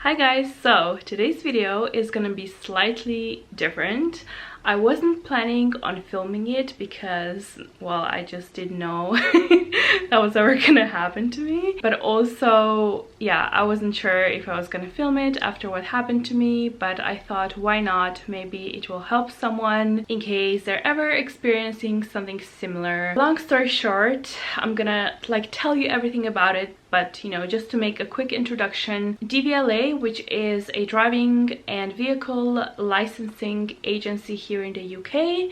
Hi guys, so today's video is gonna be slightly different. I wasn't planning on filming it because, well, I just didn't know that was ever gonna happen to me. But also, yeah, I wasn't sure if I was gonna film it after what happened to me, but I thought, why not? Maybe it will help someone in case they're ever experiencing something similar. Long story short, I'm gonna tell you everything about it. But, you know, just to make a quick introduction, DVLA, which is a driving and vehicle licensing agency here in the UK,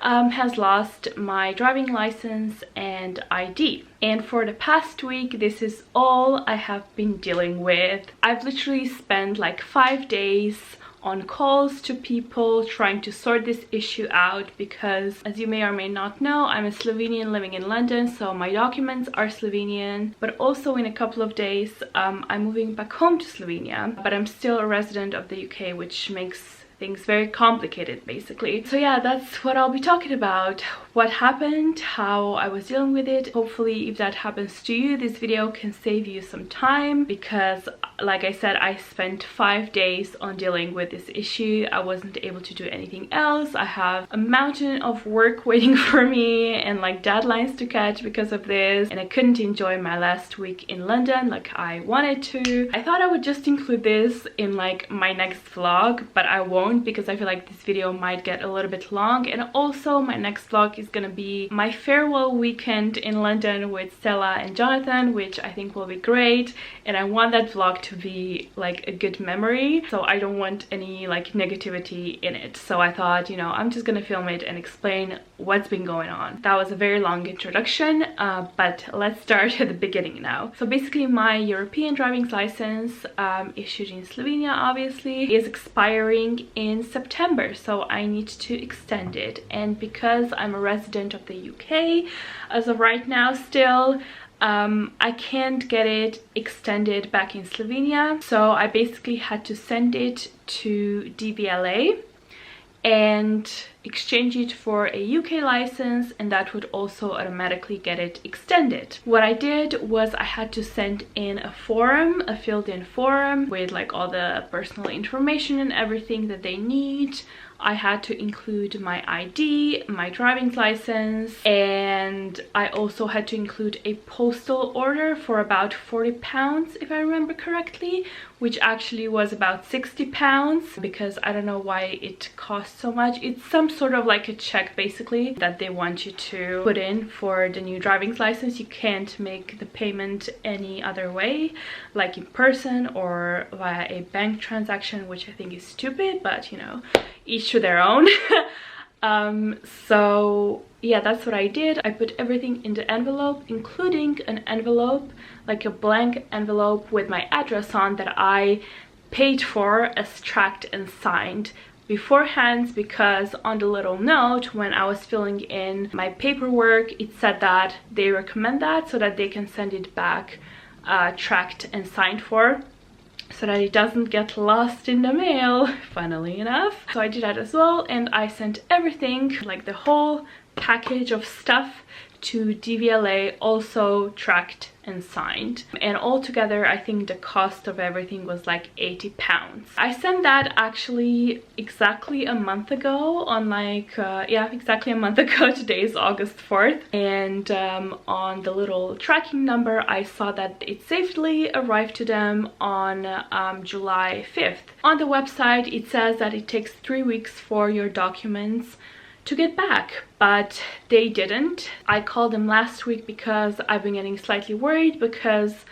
has lost my driving license and ID. And for the past week, this is all I have been dealing with. I've literally spent like 5 days on calls to people trying to sort this issue out because, as you may or may not know, I'm a Slovenian living in London, so my documents are Slovenian, but also in a couple of days I'm moving back home to Slovenia, but I'm still a resident of the UK, which makes things very complicated basically. So yeah, that's what I'll be talking about. What happened, how I was dealing with it. Hopefully if that happens to you, this video can save you some time because, like I said, I spent 5 days on dealing with this issue. I wasn't able to do anything else. I have a mountain of work waiting for me and like deadlines to catch because of this, and I couldn't enjoy my last week in London like I wanted to. I thought I would just include this in like my next vlog, but I won't because I feel like this video might get a little bit long. And also my next vlog is gonna be my farewell weekend in London with Stella and Jonathan, which I think will be great, and I want that vlog to be like a good memory, so I don't want any like negativity in it. So I thought, you know, I'm just gonna film it and explain what's been going on. That was a very long introduction, but let's start at the beginning now. So basically my European driving license, issued in Slovenia obviously, is expiring in September, so I need to extend it. And because I'm a resident of the UK as of right now still, I can't get it extended back in Slovenia, so I basically had to send it to DVLA and exchange it for a UK license, and that would also automatically get it extended. What I did was I had to send in a form, a filled-in form with like all the personal information and everything that they need. I had to include my ID, my driving license, and I also had to include a postal order for about £40 if I remember correctly, which actually was about £60 because I don't know why it costs so much. It's some sort of like a check basically that they want you to put in for the new driving license. You can't make the payment any other way, like in person or via a bank transaction, which I think is stupid, but you know, each to their own. So yeah, that's what I did. I put everything in the envelope, including an envelope, like a blank envelope with my address on that I paid for as tracked and signed beforehand, because on the little note when I was filling in my paperwork, it said that they recommend that so that they can send it back tracked and signed for, so that it doesn't get lost in the mail, funnily enough. So I did that as well, and I sent everything, like the whole package of stuff, to DVLA, also tracked and signed. And altogether I think the cost of everything was like £80. I sent that actually exactly a month ago on like yeah, exactly a month ago. Today is August 4th, and on the little tracking number I saw that it safely arrived to them on July 5th. On the website it says that it takes 3 weeks for your documents to get back, but they didn't. I called them last week because I've been getting slightly worried because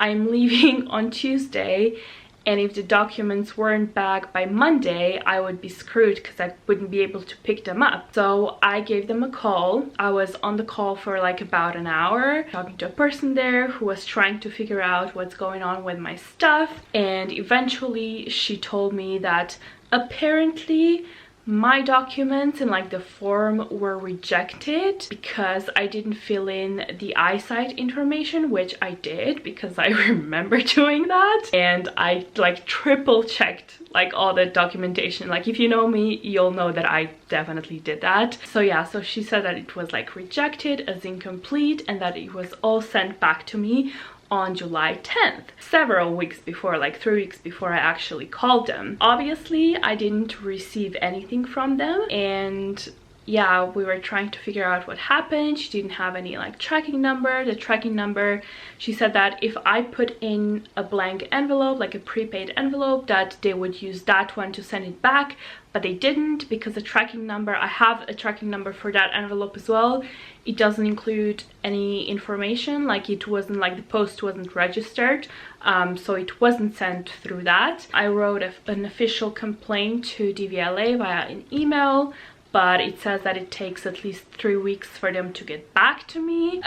I'm leaving on Tuesday, and if the documents weren't back by Monday I would be screwed because I wouldn't be able to pick them up. So I gave them a call. I was on the call for like about an hour talking to a person there who was trying to figure out what's going on with my stuff, and eventually she told me that apparently my documents and like the form were rejected because I didn't fill in the eyesight information, which I did because I remember doing that, and I like triple checked like all the documentation. Like if you know me, you'll know that I definitely did that. So yeah, so she said that it was like rejected as incomplete and that it was all sent back to me on July 10th, several weeks before, like 3 weeks before I actually called them. Obviously, I didn't receive anything from them, and yeah, we were trying to figure out what happened. She didn't have any like tracking number. The tracking number, she said that if I put in a blank envelope, like a prepaid envelope, that they would use that one to send it back, but they didn't, because the tracking number, I have a tracking number for that envelope as well. It doesn't include any information, like it wasn't, like the post wasn't registered, so it wasn't sent through that. I wrote an official complaint to DVLA via an email, but it says that it takes at least 3 weeks for them to get back to me,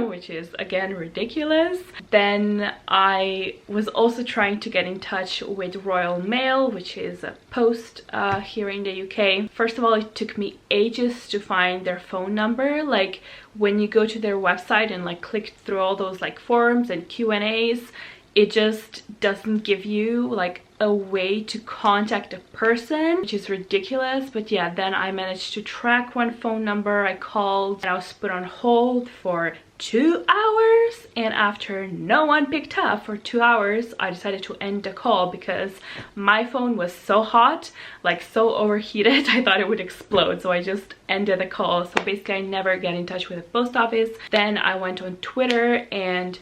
which is again ridiculous. Then I was also trying to get in touch with Royal Mail, which is a post here in the UK. First of all, it took me ages to find their phone number. Like when you go to their website and like click through all those like forums and Q&As, it just doesn't give you like a way to contact a person, which is ridiculous. But yeah, then I managed to track one phone number. I called and I was put on hold for 2 hours, and after no one picked up for 2 hours, I decided to end the call because my phone was so hot, like so overheated, I thought it would explode. So I just ended the call. So basically I never get in touch with the post office. Then I went on Twitter and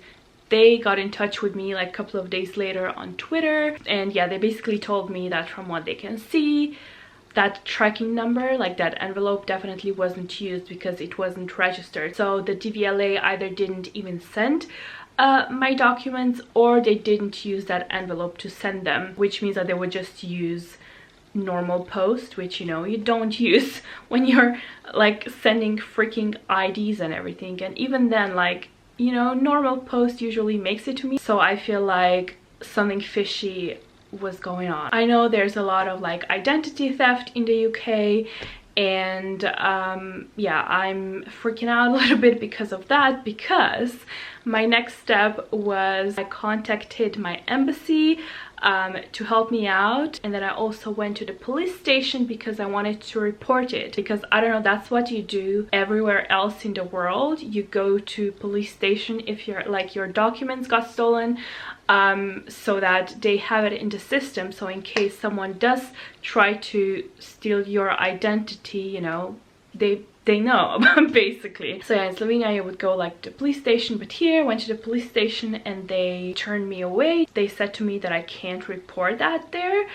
they got in touch with me like a couple of days later on Twitter, and yeah, they basically told me that from what they can see, that tracking number, like that envelope, definitely wasn't used because it wasn't registered. So the DVLA either didn't even send my documents, or they didn't use that envelope to send them, which means that they would just use normal post, which, you know, you don't use when you're like sending freaking IDs and everything. And even then, like, you know, normal post usually makes it to me. So I feel like something fishy was going on. I know there's a lot of like identity theft in the UK, and yeah, I'm freaking out a little bit because of that, because my next step was I contacted my embassy to help me out, and then I also went to the police station because I wanted to report it, because I don't know, that's what you do everywhere else in the world. You go to police station if you're like your documents got stolen, so that they have it in the system, so in case someone does try to steal your identity, you know, they know basically. So yeah, in Slovenia you would go like to the police station, but here I went to the police station and they turned me away. They said to me that I can't report that there,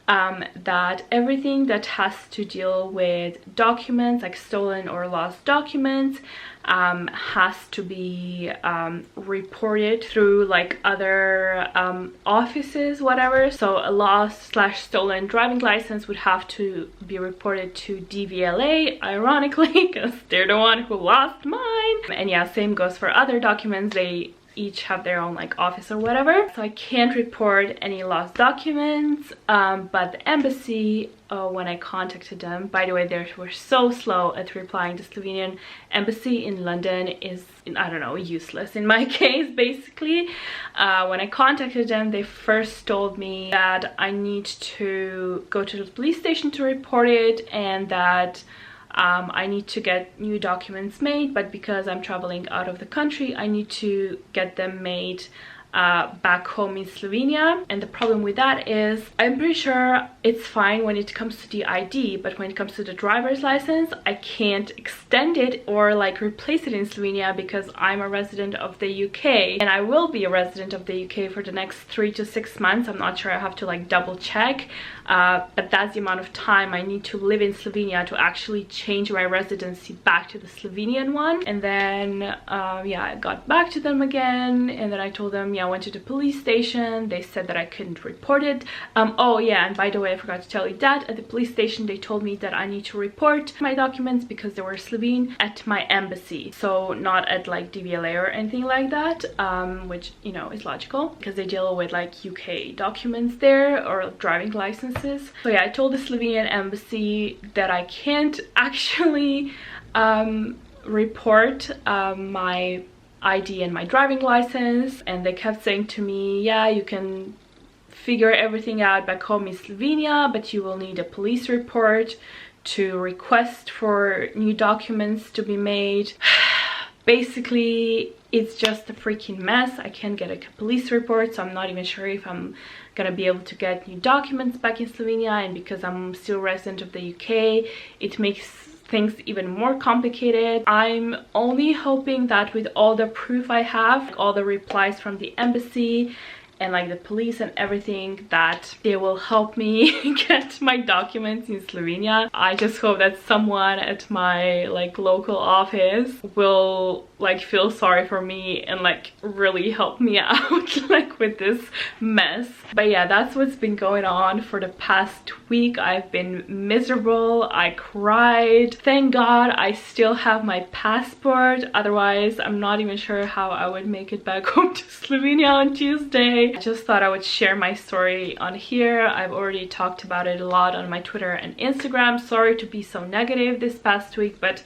that everything that has to deal with documents, like stolen or lost documents, has to be reported through like other offices, whatever. So a lost/stolen driving license would have to be reported to DVLA, ironically, because they're the one who lost mine. And yeah, same goes for other documents. They each have their own like office or whatever. So I can't report any lost documents, but the embassy, when I contacted them, by the way, they were so slow at replying. The Slovenian embassy in London is, I don't know, useless in my case, basically. When I contacted them, they first told me that I need to go to the police station to report it, and that I need to get new documents made, but because I'm traveling out of the country, I need to get them made back home in Slovenia. And the problem with that is, I'm pretty sure it's fine when it comes to the ID, but when it comes to the driver's license, I can't extend it or like replace it in Slovenia because I'm a resident of the UK, and I will be a resident of the UK for the next 3 to 6 months. I'm not sure, I have to like double check, but that's the amount of time I need to live in Slovenia to actually change my residency back to the Slovenian one. And then yeah, I got back to them again, and then I told them, yeah, I went to the police station. They said that I couldn't report it. Oh yeah, and by the way, I forgot to tell you that at the police station they told me that I need to report my documents because they were Slovene at my embassy, so not at like DVLA or anything like that, which, you know, is logical because they deal with like UK documents there, or driving licenses. So yeah, I told the Slovenian embassy that I can't actually report my ID and my driving license, and they kept saying to me, yeah, you can figure everything out back home in Slovenia, but you will need a police report to request for new documents to be made. basically it's just a freaking mess. I can't get a police report, so I'm not even sure if I'm gonna be able to get new documents back in Slovenia, and because I'm still resident of the UK, it makes things even more complicated. I'm only hoping that with all the proof I have, all the replies from the embassy and like the police and everything, that they will help me get my documents in Slovenia. I just hope that someone at my like local office will like feel sorry for me and like really help me out like with this mess. But yeah, that's what's been going on for the past week. I've been miserable. I cried. Thank God I still have my passport, otherwise I'm not even sure how I would make it back home to Slovenia on Tuesday. I just thought I would share my story on here. I've already talked about it a lot on my Twitter and Instagram. Sorry to be so negative this past week, but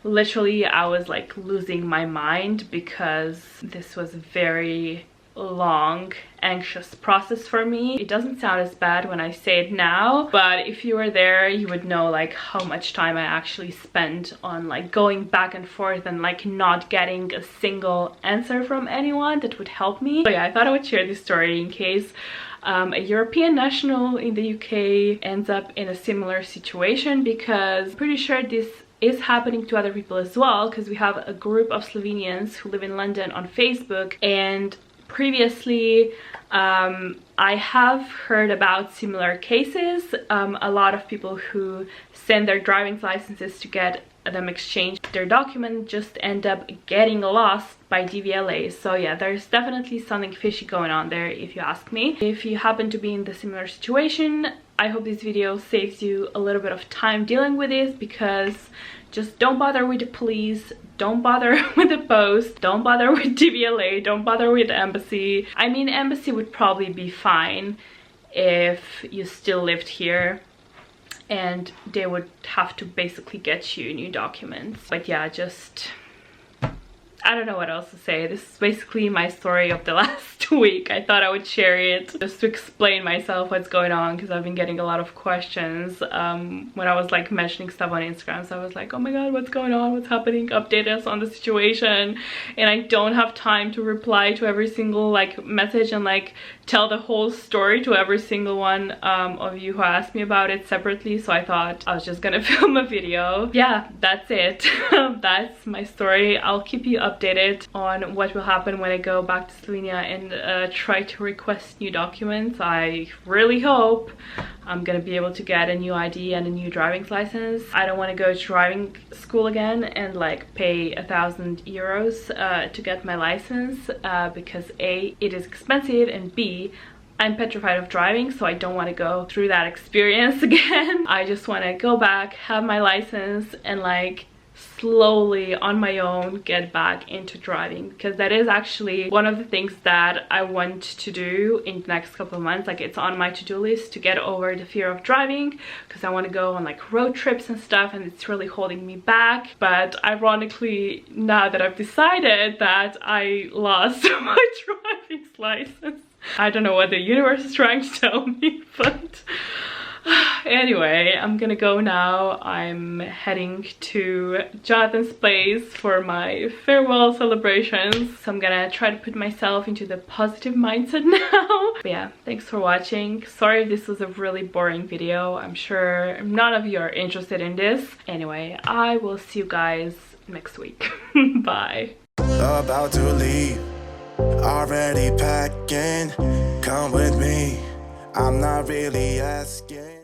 literally I was like losing my mind because this was a very long, anxious process for me. It doesn't sound as bad when I say it now, but if you were there, you would know like how much time I actually spent on like going back and forth and like not getting a single answer from anyone that would help me. So yeah, I thought I would share this story in case a European national in the UK ends up in a similar situation, because I'm pretty sure this is happening to other people as well, because we have a group of Slovenians who live in London on Facebook, and previously I have heard about similar cases. A lot of people who send their driving licenses to get them exchanged, their document just end up getting lost by DVLA. So yeah, there's definitely something fishy going on there if you ask me. If you happen to be in the similar situation, I hope this video saves you a little bit of time dealing with this, because just don't bother with the police, don't bother with the post, don't bother with DVLA, don't bother with the embassy. I mean, embassy would probably be fine if you still lived here, and they would have to basically get you new documents. But yeah, just I don't know what else to say. This is basically my story of the last week. I thought I would share it just to explain myself what's going on, because I've been getting a lot of questions when I was like mentioning stuff on Instagram. So I was like, oh my god, what's going on, what's happening, update us on the situation. And I don't have time to reply to every single like message and like tell the whole story to every single one of you who asked me about it separately. So I thought I was just gonna film a video. Yeah, that's it. That's my story. I'll keep you updated on what will happen when I go back to Slovenia and try to request new documents. I really hope I'm gonna be able to get a new ID and a new driving license. I don't want to go to driving school again and like pay 1,000 euros to get my license, because A, it is expensive, and B, I'm petrified of driving, so I don't want to go through that experience again. I just want to go back, have my license, and like slowly on my own get back into driving, because that is actually one of the things that I want to do in the next couple of months. Like, it's on my to-do list to get over the fear of driving, because I want to go on like road trips and stuff, and it's really holding me back. But ironically, now that I've decided that I lost my driving license, I don't know what the universe is trying to tell me, but anyway, I'm gonna go now. I'm heading to Jonathan's place for my farewell celebrations, so I'm gonna try to put myself into the positive mindset now. But yeah, thanks for watching. Sorry if this was a really boring video. I'm sure none of you are interested in this. Anyway, I will see you guys next week. Bye. About to leave, already packing. Come with me, I'm not really asking.